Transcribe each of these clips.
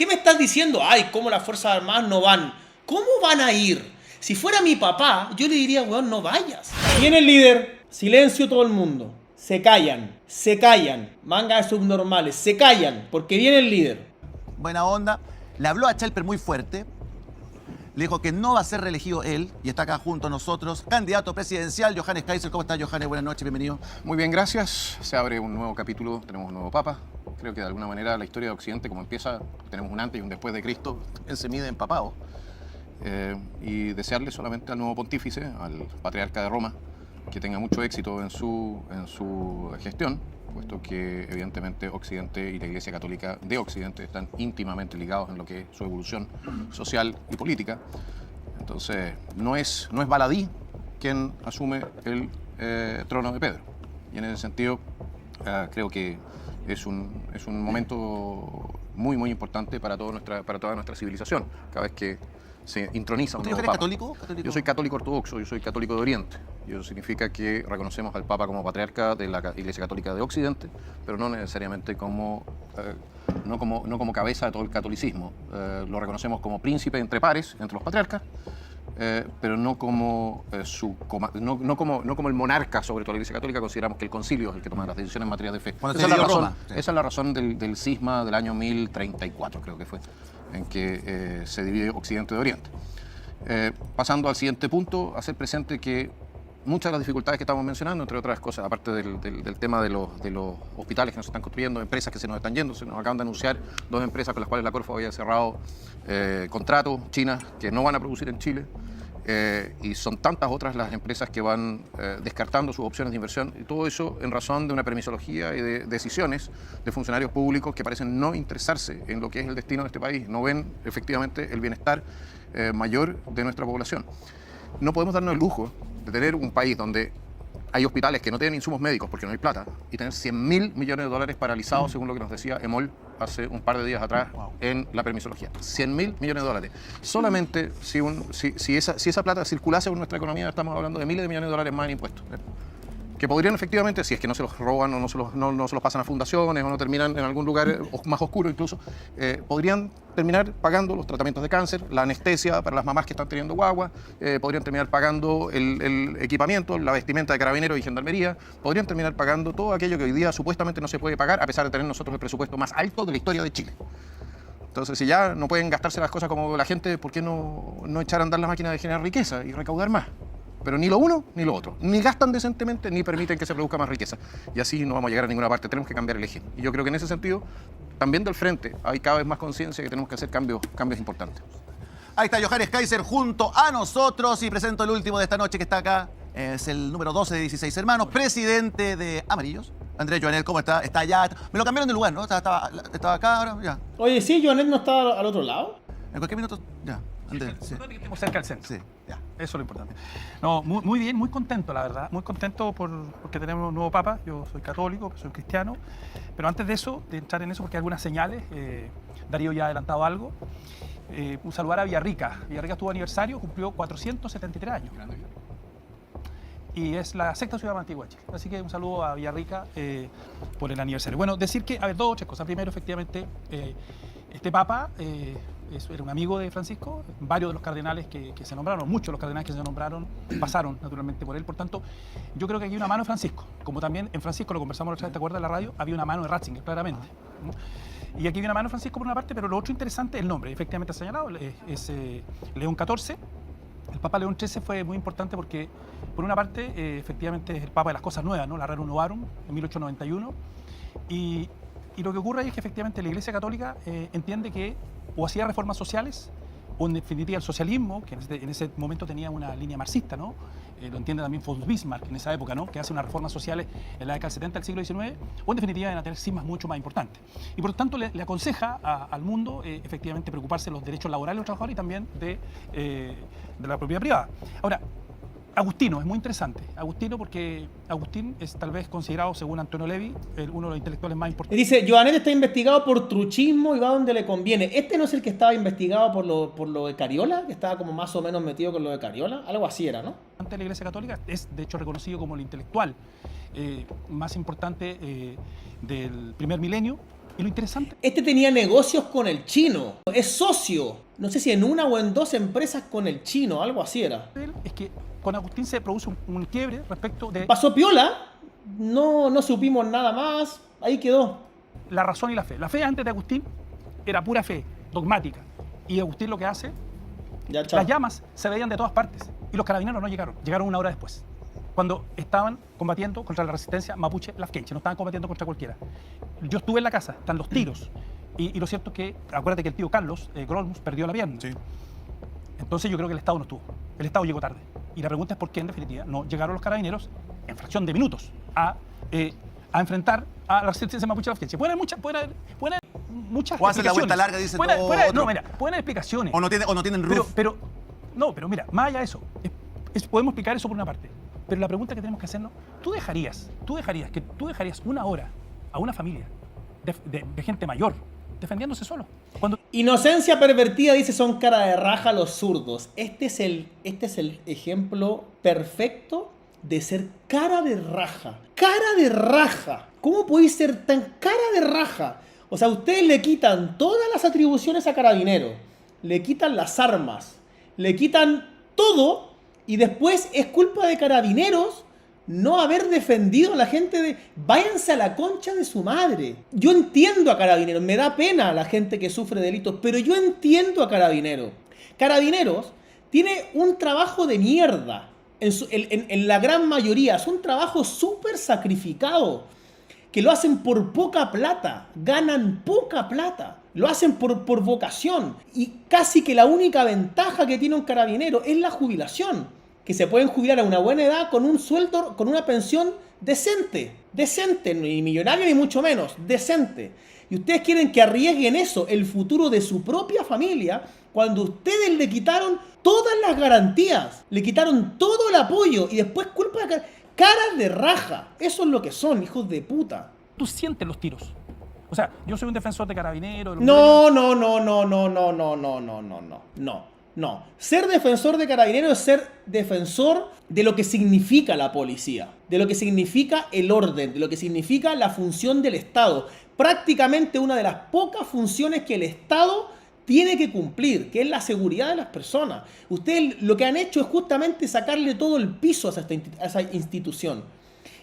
¿Qué me estás diciendo? Ay, ¿cómo las Fuerzas Armadas no van? ¿Cómo van a ir? Si fuera mi papá, yo le diría, weón, no vayas. Viene el líder, silencio todo el mundo. Se callan. Manga de subnormales, se callan, porque viene el líder. Buena onda. Le habló a Chelper muy fuerte. Le dijo que no va a ser reelegido él y está acá junto a nosotros. Candidato presidencial, Johannes Kaiser. ¿Cómo está, Johannes? Buenas noches, bienvenido. Muy bien, gracias. Se abre un nuevo capítulo, tenemos un nuevo papa. Creo que de alguna manera la historia de Occidente, como empieza, tenemos un antes y un después de Cristo, él se mide en papado. Y desearle solamente al nuevo pontífice, al patriarca de Roma, que tenga mucho éxito en su gestión, puesto que evidentemente Occidente y la Iglesia Católica de Occidente están íntimamente ligados en lo que es su evolución social y política. Entonces, no es baladí quien asume el trono de Pedro. Y en ese sentido, creo que es un momento muy, muy importante para toda nuestra civilización, cada vez que se introniza un nuevo ¿Usted es papa. católico? Yo soy católico ortodoxo, yo soy católico de Oriente. Y eso significa que reconocemos al Papa como patriarca de la Iglesia Católica de Occidente, pero no necesariamente como cabeza de todo el catolicismo. Lo reconocemos como príncipe entre pares, entre los patriarcas, pero no como el monarca sobre toda la Iglesia Católica. Consideramos que el concilio es el que toma las decisiones en materia de fe. Cuando se dividió Roma. Esa es la razón del cisma del año 1034, creo que fue, en que se divide Occidente de Oriente. Pasando al siguiente punto, hacer presente que muchas de las dificultades que estamos mencionando, entre otras cosas, aparte del tema de los hospitales que nos están construyendo, empresas que se nos están yendo, se nos acaban de anunciar 2 empresas con las cuales la Corfo había cerrado contratos chinas que no van a producir en Chile, y son tantas otras las empresas que van descartando sus opciones de inversión, y todo eso en razón de una permisología y de decisiones de funcionarios públicos que parecen no interesarse en lo que es el destino de este país, no ven efectivamente el bienestar mayor de nuestra población. No podemos darnos el lujo de tener un país donde hay hospitales que no tienen insumos médicos porque no hay plata y tener 100.000 millones de dólares paralizados, según lo que nos decía EMOL hace un par de días atrás en la permisología. 100.000 millones de dólares. Solamente si esa plata circulase por nuestra economía, estamos hablando de miles de millones de dólares más en impuestos, que podrían efectivamente, si es que no se los roban o no se los pasan a fundaciones o no terminan en algún lugar más oscuro incluso, podrían terminar pagando los tratamientos de cáncer, la anestesia para las mamás que están teniendo guagua, podrían terminar pagando el equipamiento, la vestimenta de carabineros y gendarmería, podrían terminar pagando todo aquello que hoy día supuestamente no se puede pagar, a pesar de tener nosotros el presupuesto más alto de la historia de Chile. Entonces, si ya no pueden gastarse las cosas como la gente, ¿por qué no echar a andar la máquina de generar riqueza y recaudar más? Pero ni lo uno ni lo otro. Ni gastan decentemente ni permiten que se produzca más riqueza. Y así no vamos a llegar a ninguna parte. Tenemos que cambiar el eje. Y yo creo que en ese sentido, también del frente, hay cada vez más conciencia que tenemos que hacer cambios importantes. Ahí está Johannes Kaiser junto a nosotros y presento el último de esta noche que está acá. Es el número 12 de 16 hermanos, presidente de Amarillos. Andrés Joanel, ¿cómo está? Está allá. Me lo cambiaron de lugar, ¿no? Estaba acá ahora, ya. Oye, sí, Joanet no está al otro lado. En cualquier minuto, ya. Andrés, sí. Que estemos cerca del centro. Sí, ya. Eso es lo importante. No, muy bien, muy contento, la verdad. Muy contento porque tenemos un nuevo papa. Yo soy católico, soy cristiano. Pero antes de eso, de entrar en eso, porque hay algunas señales, Darío ya ha adelantado algo. Un saludar a Villarrica. Villarrica estuvo aniversario, cumplió 473 años. Y es la 6ª ciudad más antigua de Chile. Así que un saludo a Villarrica por el aniversario. Bueno, decir que, 2 o 3 cosas. Primero, efectivamente, este papa era un amigo de Francisco. Varios de los cardenales que se nombraron, muchos de los cardenales que se nombraron, pasaron naturalmente por él. Por tanto, yo creo que aquí hay una mano de Francisco. Como también en Francisco, lo conversamos la otra vez, ¿te acuerdas en la radio? Había una mano de Ratzinger, claramente. Y aquí hay una mano de Francisco por una parte, pero lo otro interesante es el nombre. Efectivamente ha señalado, es León XIV. El Papa León XIII fue muy importante porque, por una parte, efectivamente es el Papa de las cosas nuevas, ¿no? La Rerum Novarum, en 1891. Y lo que ocurre ahí es que efectivamente la Iglesia Católica entiende que o hacía reformas sociales, o en definitiva el socialismo, que en ese momento tenía una línea marxista, ¿no? Lo entiende también von Bismarck en esa época, ¿no? Que hace unas reformas sociales en la década del 70 del siglo XIX, o en definitiva van a tener cismas mucho más importantes. Y por lo tanto le aconseja al mundo efectivamente preocuparse de los derechos laborales de los trabajadores y también de la propiedad privada. Ahora, Agustino es muy interesante. Agustino porque Agustín es tal vez considerado, según Antonio Levi, uno de los intelectuales más importantes. Dice, Joanet está investigado por truchismo y va donde le conviene. ¿Este no es el que estaba investigado por lo de Cariola? Que estaba como más o menos metido con lo de Cariola. Algo así era, ¿no? De la Iglesia Católica es, de hecho, reconocido como el intelectual más importante del primer milenio. Y lo interesante... Este tenía negocios con el chino. Es socio. No sé si en una o en 2 empresas con el chino. Algo así era. es que con Agustín se produce un quiebre respecto de Pasó piola. No supimos nada más. Ahí quedó. la razón y la fe. La fe antes de Agustín era pura fe, dogmática. Y Agustín lo que hace, Ya, chao. las llamas se veían de todas partes. Y los carabineros no llegaron. Llegaron una hora después. Cuando estaban combatiendo contra la resistencia mapuche lafkenche. No estaban combatiendo contra cualquiera. Yo estuve en la casa, están los tiros. Y lo cierto es que, acuérdate que el tío Carlos Grolmus perdió la pierna. Sí. Entonces yo creo que el Estado no estuvo. El Estado llegó tarde. Y la pregunta es por qué, en definitiva, no llegaron los carabineros en fracción de minutos a enfrentar a la resistencia mapuche lafkenche. Pueden haber muchas O hacen la vuelta explicaciones. larga, dicen Pueden- todo pueden- otro. No, mira, pueden haber explicaciones. O no tienen roof. Pero mira, más allá de eso, podemos explicar eso por una parte. Pero la pregunta que tenemos que hacernos, ¿tú dejarías una hora a una familia de gente mayor defendiéndose solo? Cuando Inocencia pervertida, dice, son cara de raja los zurdos. Este es el ejemplo perfecto de ser cara de raja. Cara de raja. ¿Cómo podéis ser tan cara de raja? O sea, ustedes le quitan todas las atribuciones a Carabineros, le quitan las armas, le quitan todo y después es culpa de Carabineros no haber defendido a la gente de... Váyanse a la concha de su madre. Yo entiendo a Carabineros, me da pena a la gente que sufre delitos, pero yo entiendo a Carabineros. Carabineros tiene un trabajo de mierda, en la gran mayoría. Es un trabajo súper sacrificado, que lo hacen por poca plata, ganan poca plata. Lo hacen por vocación. Y casi que la única ventaja que tiene un carabinero es la jubilación. Que se pueden jubilar a una buena edad con un sueldo, con una pensión decente. Decente, ni millonario ni mucho menos. Decente. Y ustedes quieren que arriesguen eso, el futuro de su propia familia, cuando ustedes le quitaron todas las garantías. Le quitaron todo el apoyo. Y después culpa de caras de raja. Eso es lo que son, hijos de puta. tú sientes los tiros. O sea, yo soy un defensor de Carabineros. No. Ser defensor de Carabineros es ser defensor de lo que significa la policía, de lo que significa el orden, de lo que significa la función del Estado. Prácticamente una de las pocas funciones que el Estado tiene que cumplir, que es la seguridad de las personas. Ustedes lo que han hecho es justamente sacarle todo el piso a esa institución.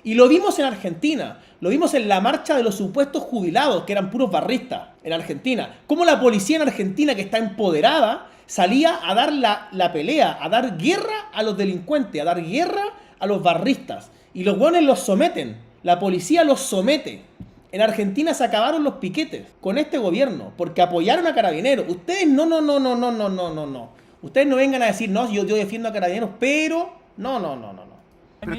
Y lo vimos en Argentina, lo vimos en la marcha de los supuestos jubilados, que eran puros barristas en Argentina. Cómo la policía en Argentina, que está empoderada, salía a dar la pelea, a dar guerra a los delincuentes, a dar guerra a los barristas. Y los hueones los someten, la policía los somete. En Argentina se acabaron los piquetes con este gobierno, porque apoyaron a Carabineros. Ustedes no. Ustedes no vengan a decir, no, yo defiendo a Carabineros, pero no. ¿Pero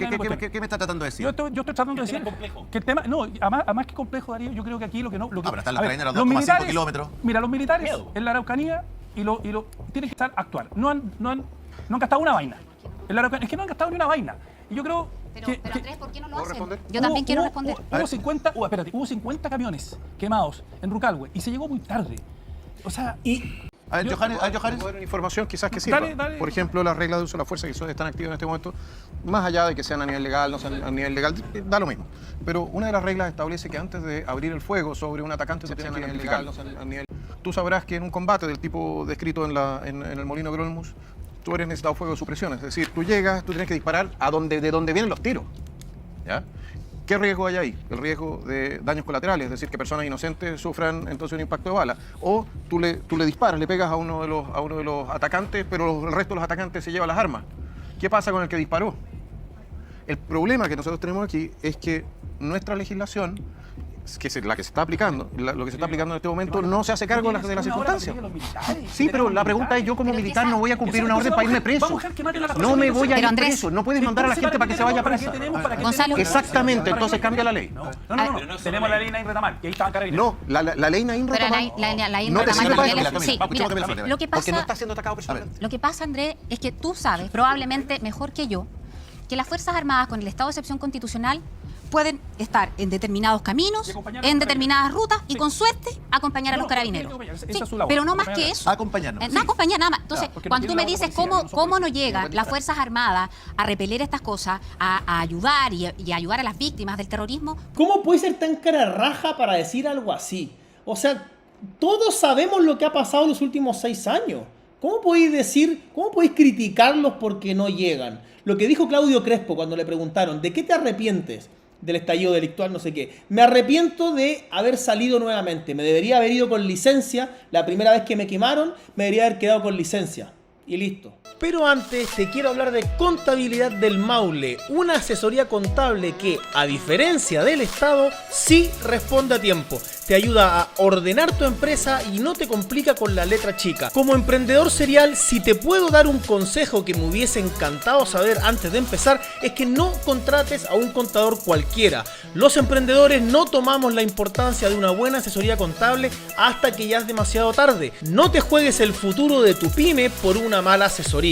qué me está tratando de decir? Yo estoy tratando de decir que el tema, no, además que complejo, Darío, yo creo que aquí lo que no... pero están los a ver, carabineros a los 2,5 militares, kilómetros. Mira, los militares en la Araucanía tienen que estar actuar. No han gastado una vaina. En la Araucanía, es que no han gastado ni una vaina. Y yo creo Pero que... Andrés, ¿por qué no lo ¿Puedo hacen? responder? Yo también quiero responder. Hubo 50 camiones quemados en Rucalhue y se llegó muy tarde. O sea... A ver, Johannes. Puedo dar una información quizás que sirva. Dale. Por ejemplo, las reglas de uso de la fuerza que están activas en este momento, más allá de que sean a nivel legal, no sean a nivel legal, da lo mismo. Pero una de las reglas establece que antes de abrir el fuego sobre un atacante se tiene que notificar. Tú sabrás que en un combate del tipo descrito en el Molino Grolmus, tú eres necesitado fuego de supresión. Es decir, tú llegas, tú tienes que disparar de donde vienen los tiros. ¿Ya? ¿Qué riesgo hay ahí? El riesgo de daños colaterales, es decir, que personas inocentes sufran entonces un impacto de bala. O tú le disparas, le pegas a uno de los atacantes, pero el resto de los atacantes se lleva las armas. ¿Qué pasa con el que disparó? El problema que nosotros tenemos aquí es que nuestra legislación, la que se está aplicando, lo que se está aplicando en este momento, no se hace cargo de las circunstancias. Sí, pero la pregunta es, yo como militar no voy a cumplir una orden para irme preso. No me voy a ir preso. No puedes mandar a la gente para que se vaya presa. Gonzalo. Exactamente, entonces cambia la ley. No. Tenemos la ley Nain Retamal, y ahí estaban Carabineros. No, la ley Nain Pero Retamal la no te sirve para Retamal eso. sí, mira, lo que Porque no está pasa, siendo atacado personalmente. lo que pasa, Andrés, es que tú sabes, probablemente mejor que yo, que las Fuerzas Armadas con el estado de excepción constitucional pueden estar en determinados caminos, Y acompañar a en los determinadas rutas y Sí. con suerte acompañar a No, los carabineros. tiene que acompañar, esa Sí, es su labor, pero no más acompañar. que eso. Acompañarnos. No acompañar nada más. Entonces, porque no cuando tú tiene me labor dices policial, no son cómo no policías. llegan las Fuerzas Armadas a repeler estas cosas, a ayudar y a ayudar a las víctimas del terrorismo, ¿Cómo puede ser tan cara raja para decir algo así? O sea, todos sabemos lo que ha pasado en los últimos 6 años. ¿Cómo podéis criticarlos porque no llegan? Lo que dijo Claudio Crespo cuando le preguntaron, ¿de qué te arrepientes del estallido delictual? No sé qué. Me arrepiento de haber salido nuevamente. Me debería haber ido con licencia. La primera vez que me quemaron, me debería haber quedado con licencia. Y listo. Pero antes te quiero hablar de Contabilidad del Maule, una asesoría contable que, a diferencia del Estado, sí responde a tiempo. Te ayuda a ordenar tu empresa y no te complica con la letra chica. Como emprendedor serial, si te puedo dar un consejo que me hubiese encantado saber antes de empezar, es que no contrates a un contador cualquiera. Los emprendedores no tomamos la importancia de una buena asesoría contable hasta que ya es demasiado tarde. No te juegues el futuro de tu pyme por una mala asesoría.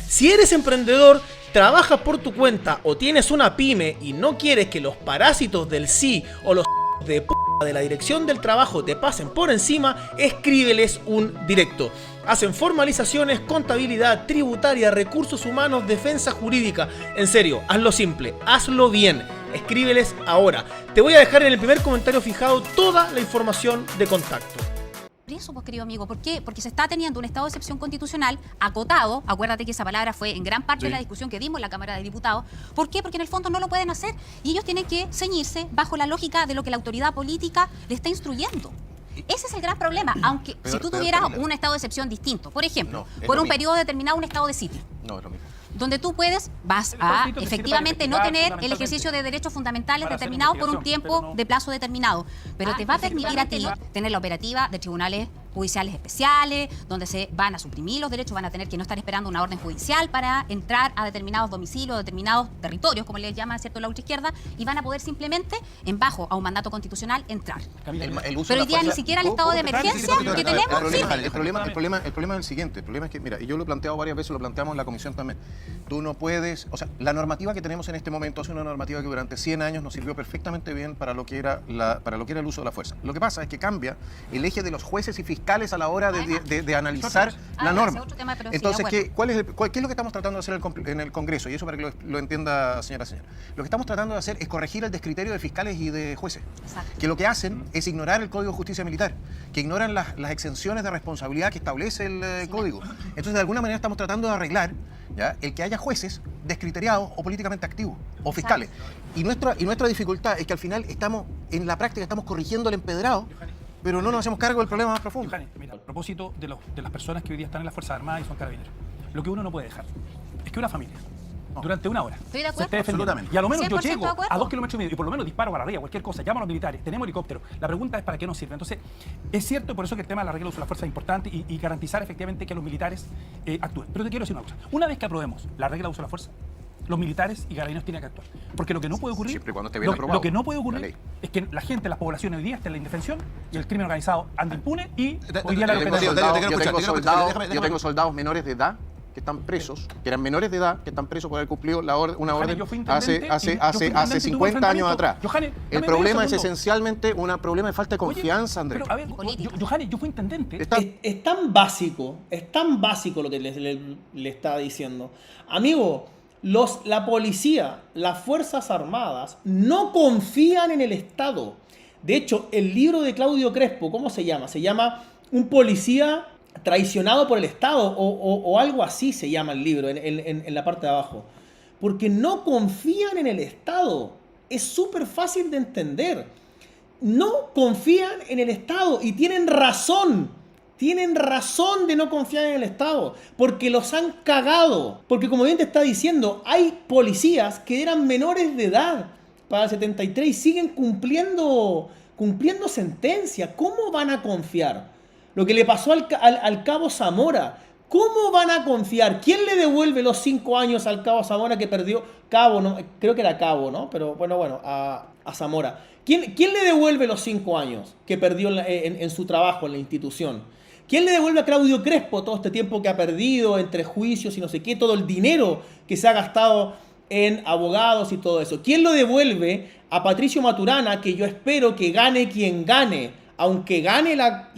Si eres emprendedor, trabajas por tu cuenta o tienes una pyme y no quieres que los parásitos del sí o los de la dirección del trabajo te pasen por encima, escríbeles un directo. Hacen formalizaciones, contabilidad, tributaria, recursos humanos, defensa jurídica. En serio, hazlo simple, hazlo bien. Escríbeles ahora. Te voy a dejar en el primer comentario fijado toda la información de contacto. Eso, pues, querido amigo, ¿por qué? Porque se está teniendo un estado de excepción constitucional acotado. Acuérdate que esa palabra fue en gran parte de la discusión que dimos en la Cámara de Diputados. ¿Por qué? Porque en el fondo no lo pueden hacer y ellos tienen que ceñirse bajo la lógica de lo que la autoridad política le está instruyendo. Ese es el gran problema, aunque si tú tuvieras un estado de excepción distinto, por ejemplo, por un periodo determinado, un estado de sitio. No, es lo mismo. Donde tú vas a efectivamente no tener el ejercicio de derechos fundamentales determinados por un tiempo de plazo determinado, pero te va a permitir a ti tener la operativa de tribunales judiciales especiales, donde se van a suprimir los derechos, van a tener que no estar esperando una orden judicial para entrar a determinados domicilios, determinados territorios, como les llama, ¿cierto?, la ultraizquierda, y van a poder simplemente, en bajo a un mandato constitucional, entrar. Pero hoy día ni siquiera el estado de emergencia que tenemos sirve. El problema es el siguiente. El problema es que, mira, y yo lo he planteado varias veces, lo planteamos en la comisión también. Tú no puedes, o sea, la normativa que tenemos en este momento es una normativa que durante 100 años nos sirvió perfectamente bien para lo que era el uso de la fuerza. Lo que pasa es que cambia el eje de los jueces y fiscales a la hora de analizar la norma. Entonces, ¿qué es lo que estamos tratando de hacer en el Congreso? Y eso para que lo entienda, señora. Lo que estamos tratando de hacer es corregir el descriterio de fiscales y de jueces. Exacto. Que lo que hacen es ignorar el Código de Justicia Militar, que ignoran las exenciones de responsabilidad que establece el Código. Entonces, de alguna manera estamos tratando de arreglar, ¿ya?, el que haya jueces descriteriados o políticamente activos o fiscales. Y nuestra dificultad es que al final en la práctica estamos corrigiendo el empedrado, pero no nos hacemos cargo del problema más profundo. Johanny, mira, a propósito de las personas que hoy día están en las Fuerzas Armadas y son carabineros, lo que uno no puede dejar es que una familia, durante una hora, Estoy de se acuerdo. esté defendiendo. Absolutamente. Y a lo menos yo 100% llego de acuerdo. a 2,5 kilómetros y por lo menos disparo para arriba, cualquier cosa, llamo a los militares, tenemos helicópteros. La pregunta es ¿para qué nos sirve? Entonces, es cierto, por eso que el tema de la regla de uso de la fuerza es importante y garantizar efectivamente que los militares actúen. Pero te quiero decir una cosa. Una vez que aprobemos la regla de uso de la fuerza, los militares y carabineros tienen que actuar. Porque lo que no puede ocurrir, Siempre y cuando esté bien aprobado, lo que no puede la ocurrir ley. es que la gente, la población hoy día esté en la indefensión y el crimen organizado ande impune y hoy día Yo la tengo Yo tengo soldados menores de edad que están presos, que eran menores de edad, que están presos por haber cumplido una orden yo fui hace intendente y tuve 50 años atrás. Johanny, El dame problema medio es segundo. esencialmente un problema de falta de confianza, Andrés. Pero, a ver, Johanny, yo fui intendente. Es tan básico lo que le está diciendo. Amigo, la policía, las Fuerzas Armadas, no confían en el Estado. De hecho, el libro de Claudio Crespo, ¿cómo se llama? Se llama Un policía traicionado por el Estado o algo así se llama el libro en la parte de abajo. Porque no confían en el Estado. Es súper fácil de entender. No confían en el Estado y tienen razón. Tienen razón de no confiar en el Estado, porque los han cagado. Porque como bien te está diciendo, hay policías que eran menores de edad para el 73 y siguen cumpliendo sentencia. ¿Cómo van a confiar? Lo que le pasó al cabo Zamora. ¿Cómo van a confiar? ¿Quién le devuelve los 5 años al cabo Zamora que perdió? Cabo, ¿no? Creo que era Cabo, ¿no? Pero bueno, a Zamora. ¿Quién le devuelve los 5 años que perdió en su trabajo en la institución? ¿Quién le devuelve a Claudio Crespo todo este tiempo que ha perdido entre juicios y no sé qué, todo el dinero que se ha gastado en abogados y todo eso? ¿Quién lo devuelve a Patricio Maturana, que yo espero que gane quien gane, aunque gane la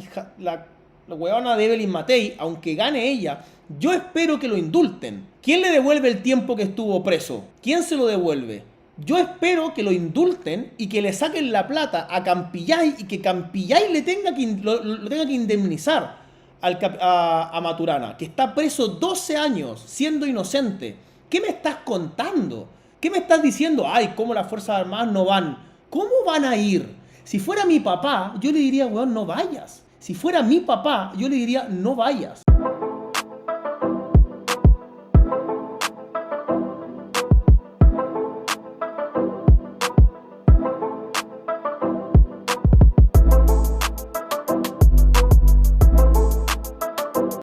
huevona de Evelyn Matei, aunque gane ella, yo espero que lo indulten? ¿Quién le devuelve el tiempo que estuvo preso? ¿Quién se lo devuelve? Yo espero que lo indulten y que le saquen la plata a Campillay y que Campillay le tenga lo tenga que indemnizar a Maturana, que está preso 12 años siendo inocente. ¿Qué me estás contando? ¿Qué me estás diciendo? Ay, ¿cómo las Fuerzas Armadas no van? ¿Cómo van a ir? Si fuera mi papá, yo le diría, weón, no vayas. Si fuera mi papá, yo le diría, no vayas.